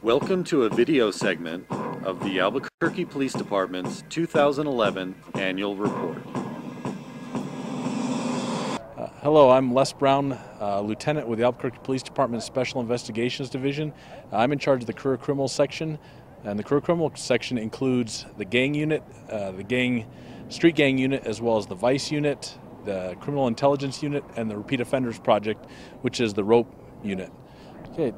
Welcome to a video segment of the Albuquerque Police Department's 2011 Annual Report. Hello, I'm Les Brown, Lieutenant with the Albuquerque Police Department Special Investigations Division. I'm in charge of the Career Criminal Section, and the Career Criminal Section includes the gang unit, street gang unit, as well as the vice unit, the criminal intelligence unit, and the repeat offenders project, which is the rope unit. Okay,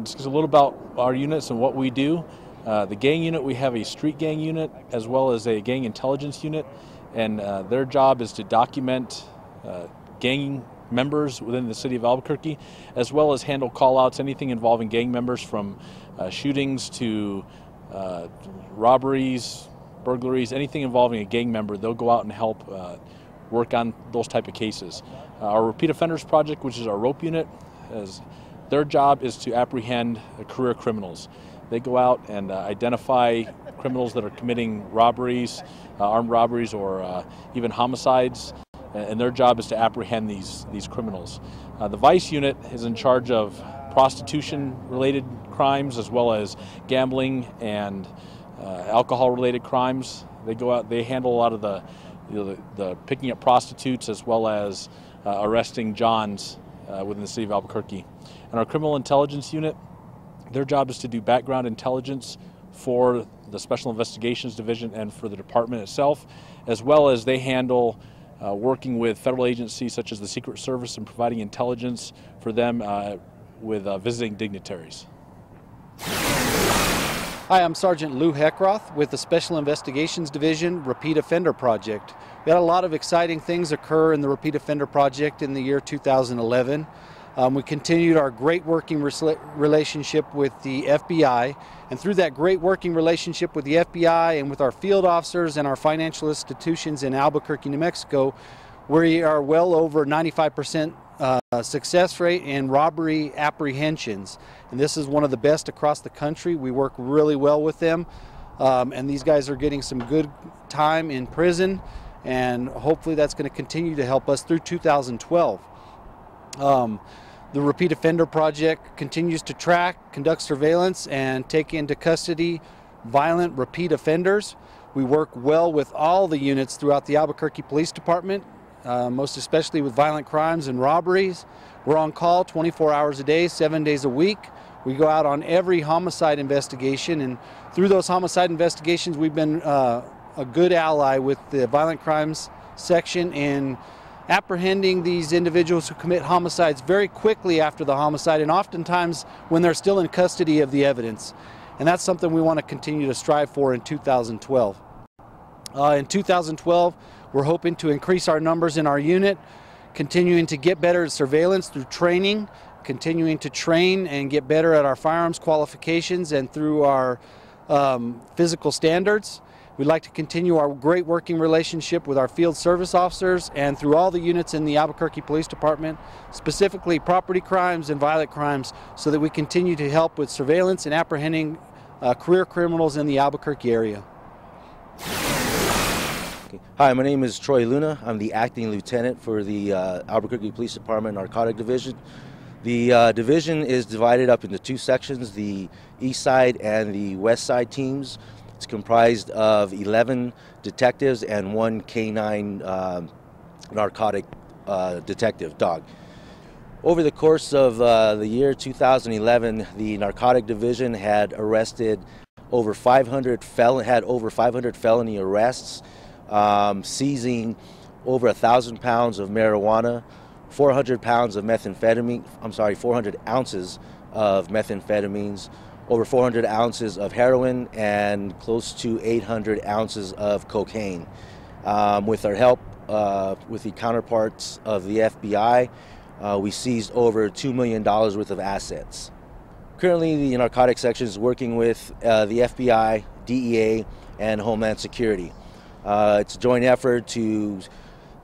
discuss a little about our units and what we do. The gang unit, we have a street gang unit as well as a gang intelligence unit, and their job is to document gang members within the city of Albuquerque, as well as handle call-outs, anything involving gang members, from shootings to robberies, burglaries, anything involving a gang member. They'll go out and help work on those type of cases. Our repeat offenders project, which is our rope unit, their job is to apprehend career criminals. They go out and identify criminals that are committing robberies, armed robberies, or even homicides, and their job is to apprehend these criminals. The vice unit is in charge of prostitution-related crimes, as well as gambling and alcohol-related crimes. They go out, they handle a lot of the picking up prostitutes, as well as arresting Johns within the city of Albuquerque. And our criminal intelligence unit, their job is to do background intelligence for the Special Investigations Division and for the department itself, as well as they handle working with federal agencies such as the Secret Service and providing intelligence for them with visiting dignitaries. Hi, I'm Sergeant Lou HECKROTH with the Special Investigations Division Repeat Offender Project. We had a lot of exciting things occur in the Repeat Offender Project in the year 2011. We continued our great working relationship with the FBI, and through that great working relationship with the FBI and with our field officers and our financial institutions in Albuquerque, New Mexico, we are well over 95% success rate in robbery apprehensions. And this is one of the best across the country. We work really well with them, and these guys are getting some good time in prison, and hopefully that's going to continue to help us through 2012. The Repeat Offender Project continues to track, conduct surveillance, and take into custody violent repeat offenders. We work well with all the units throughout the Albuquerque Police Department, most especially with violent crimes and robberies. We're on call 24 hours a day, 7 days a week. We go out on every homicide investigation, and through those homicide investigations, we've been a good ally with the violent crimes section in apprehending these individuals who commit homicides very quickly after the homicide, and oftentimes when they're still in custody of the evidence. And that's something we want to continue to strive for in 2012. In 2012, we're hoping to increase our numbers in our unit, continuing to get better at surveillance through training, continuing to train and get better at our firearms qualifications and through our physical standards. We'd like to continue our great working relationship with our field service officers and through all the units in the Albuquerque Police Department, specifically property crimes and violent crimes, so that we continue to help with surveillance and apprehending career criminals in the Albuquerque area. Hi, my name is Troy Luna. I'm the acting lieutenant for the Albuquerque Police Department Narcotic Division. The division is divided up into two sections, the east side and the west side teams. It's comprised of 11 detectives and one canine narcotic detective dog. Over the course of the year 2011, the narcotic division had arrested over 500 felony arrests, seizing over 1,000 pounds of marijuana, 400 pounds of methamphetamine, 400 ounces of methamphetamines, over 400 ounces of heroin, and close to 800 ounces of cocaine. With our help with the counterparts of the FBI, we seized over $2 million worth of assets. Currently, the narcotics section is working with the FBI, DEA, and Homeland Security. It's a joint effort to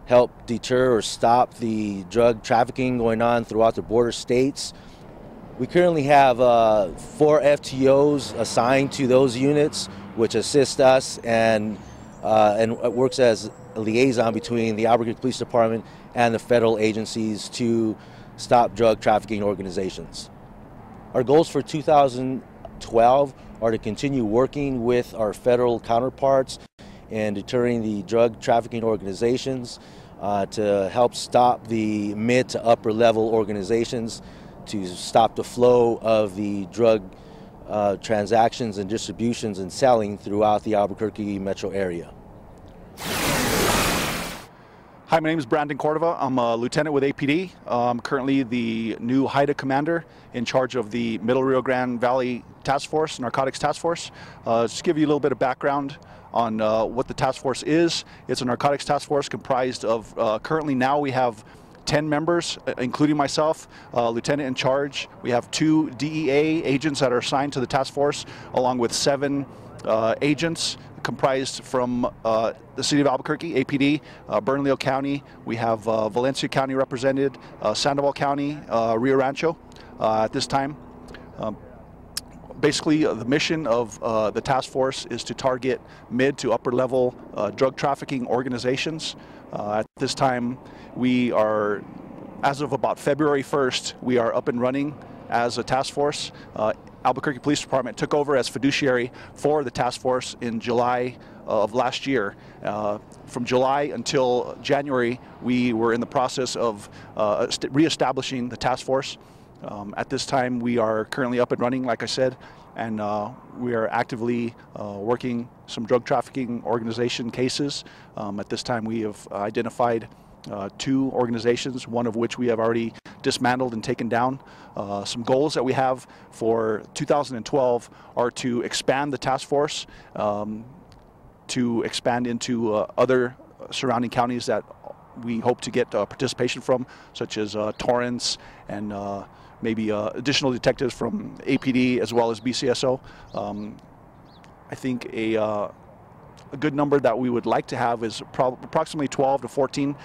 help deter or stop the drug trafficking going on throughout the border states. We currently have 4 FTOs assigned to those units, which assist us and works as a liaison between the Albuquerque Police Department and the federal agencies to stop drug trafficking organizations. Our goals for 2012 2012 are to continue working with our federal counterparts and deterring the drug trafficking organizations to help stop the mid to upper level organizations, to stop the flow of the drug transactions and distributions and selling throughout the Albuquerque metro area. Hi, my name is Brandon Cordova. I'm a lieutenant with APD. I'm currently the new HIDTA commander in charge of the Middle Rio Grande Valley Task Force, Narcotics Task Force. Just to give you a little bit of background on what the task force is. It's a narcotics task force comprised of, currently now we have 10 members, including myself, lieutenant in charge. We have 2 DEA agents that are assigned to the task force, along with 7 agents comprised from the city of Albuquerque, APD, Bernalillo County. We have Valencia County represented, Sandoval County, Rio Rancho at this time. Basically, the mission of the task force is to target mid to upper level drug trafficking organizations. At this time, we are, as of about February 1st, we are up and running as a task force. Albuquerque Police Department took over as fiduciary for the task force in July of last year. From July until January, we were in the process of reestablishing the task force. At this time, we are currently up and running, like I said, and we are actively working some drug trafficking organization cases. At this time, we have identified 2 organizations, one of which we have already dismantled and taken down. Some goals that we have for 2012 are to expand the task force, to expand into other surrounding counties that we hope to get participation from, such as Torrance and maybe additional detectives from APD as well as BCSO. I think a good number that we would like to have is approximately 12 to 14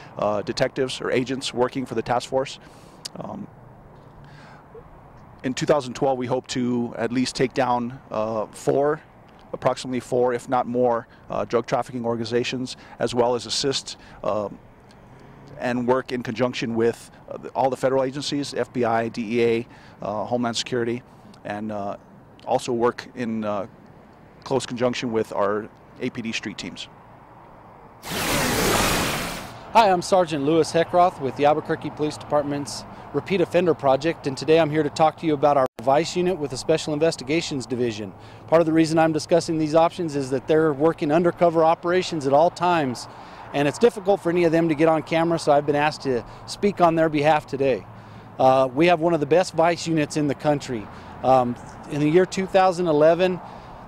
detectives or agents working for the task force. In 2012, we hope to at least take down approximately 4, if not more, drug trafficking organizations, as well as assist and work in conjunction with all the federal agencies, FBI, DEA, Homeland Security, and also work in close conjunction with our APD street teams. Hi, I'm Sergeant Louis HECKROTH with the Albuquerque Police Department's Repeat Offender Project, and today I'm here to talk to you about our Vice Unit with the Special Investigations Division. Part of the reason I'm discussing these options is that they're working undercover operations at all times, and it's difficult for any of them to get on camera, so I've been asked to speak on their behalf today. We have one of the best Vice Units in the country. In the year 2011,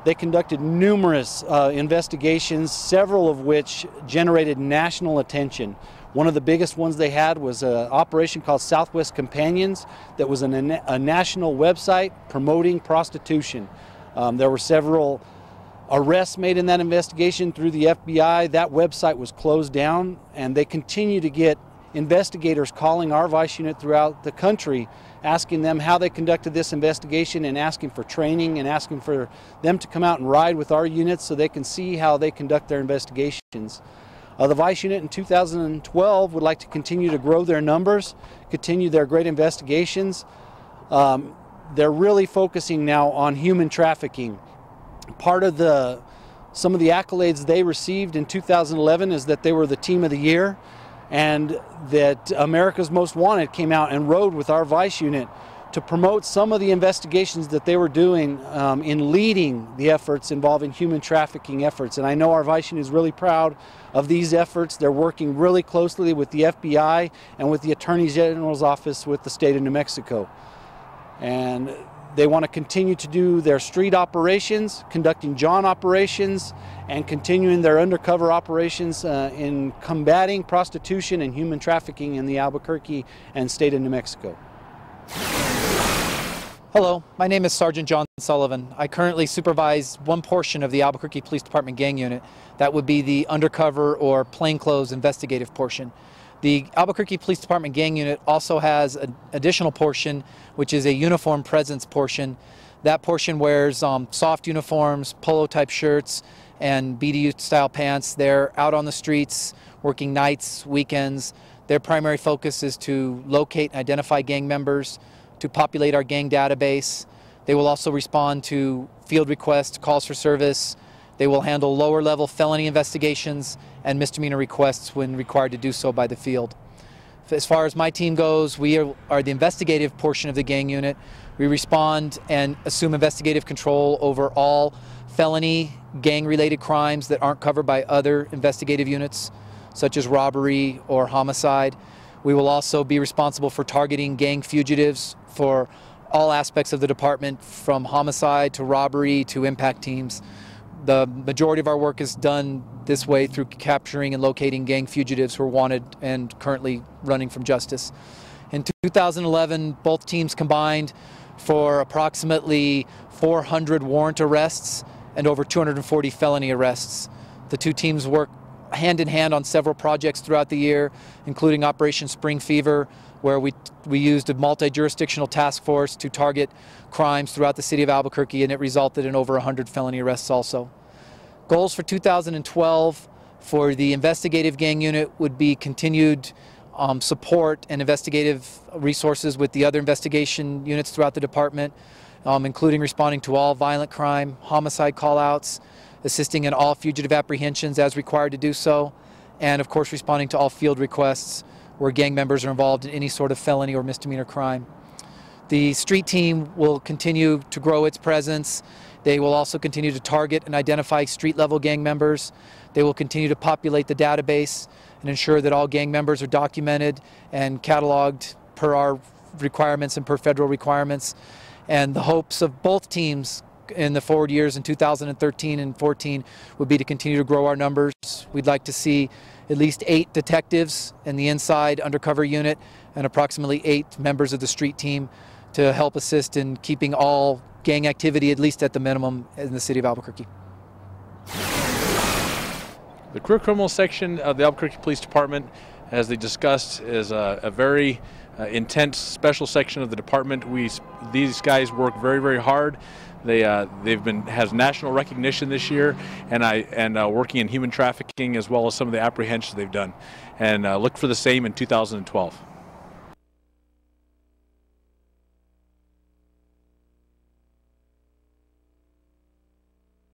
they conducted numerous investigations, several of which generated national attention. One of the biggest ones they had was an operation called Southwest Companions that was a national website promoting prostitution. There were several arrests made in that investigation through the FBI. That website was closed down, and they continue to get investigators calling our Vice Unit throughout the country, asking them how they conducted this investigation and asking for training and asking for them to come out and ride with our units so they can see how they conduct their investigations. The Vice Unit in 2012 would like to continue to grow their numbers, continue their great investigations. They're really focusing now on human trafficking. Part of some of the accolades they received in 2011 is that they were the Team of the Year, and that America's Most Wanted came out and rode with our Vice Unit to promote some of the investigations that they were doing in leading the efforts involving human trafficking efforts. And I know our Vice Unit is really proud of these efforts. They're working really closely with the FBI and with the Attorney General's office with the state of New Mexico. And they want to continue to do their street operations, conducting John operations, and continuing their undercover operations in combating prostitution and human trafficking in the Albuquerque and state of New Mexico. Hello, my name is Sergeant John Sullivan. I currently supervise one portion of the Albuquerque Police Department gang unit. That would be the undercover or plainclothes investigative portion. The Albuquerque Police Department gang unit also has an additional portion, which is a uniform presence portion. That portion wears soft uniforms, polo type shirts, and BDU style pants. They're out on the streets, working nights, weekends. Their primary focus is to locate and identify gang members, to populate our gang database, They will also respond to field requests, calls for service. They will handle lower level felony investigations and misdemeanor requests when required to do so by the field. As far as my team goes, we are the investigative portion of the gang unit. We respond and assume investigative control over all felony gang-related crimes that aren't covered by other investigative units, such as robbery or homicide. We will also be responsible for targeting gang fugitives for all aspects of the department, from homicide to robbery to impact teams. The majority of our work is done this way through capturing and locating gang fugitives who are wanted and currently running from justice. In 2011, both teams combined for approximately 400 warrant arrests and over 240 felony arrests. The two teams work hand in hand on several projects throughout the year, including Operation Spring Fever, where we used a multi-jurisdictional task force to target crimes throughout the city of Albuquerque, and it resulted in over 100 felony arrests also. Goals for 2012 for the investigative gang unit would be continued support and investigative resources with the other investigation units throughout the department, including responding to all violent crime, homicide call-outs, assisting in all fugitive apprehensions as required to do so, and of course responding to all field requests where gang members are involved in any sort of felony or misdemeanor crime. The street team will continue to grow its presence. They will also continue to target and identify street-level gang members. They will continue to populate the database and ensure that all gang members are documented and cataloged per our requirements and per federal requirements. And the hopes of both teams in the forward years in 2013 and 14 would be to continue to grow our numbers. We'd like to see at least 8 detectives in the inside undercover unit and approximately 8 members of the street team to help assist in keeping all gang activity at least at the minimum in the city of Albuquerque. The career criminal section of the Albuquerque Police Department, as they discussed, is a very intense special section of the department. These guys work very, very hard. Has national recognition this year, and working in human trafficking as well as some of the apprehensions they've done, and look for the same in 2012.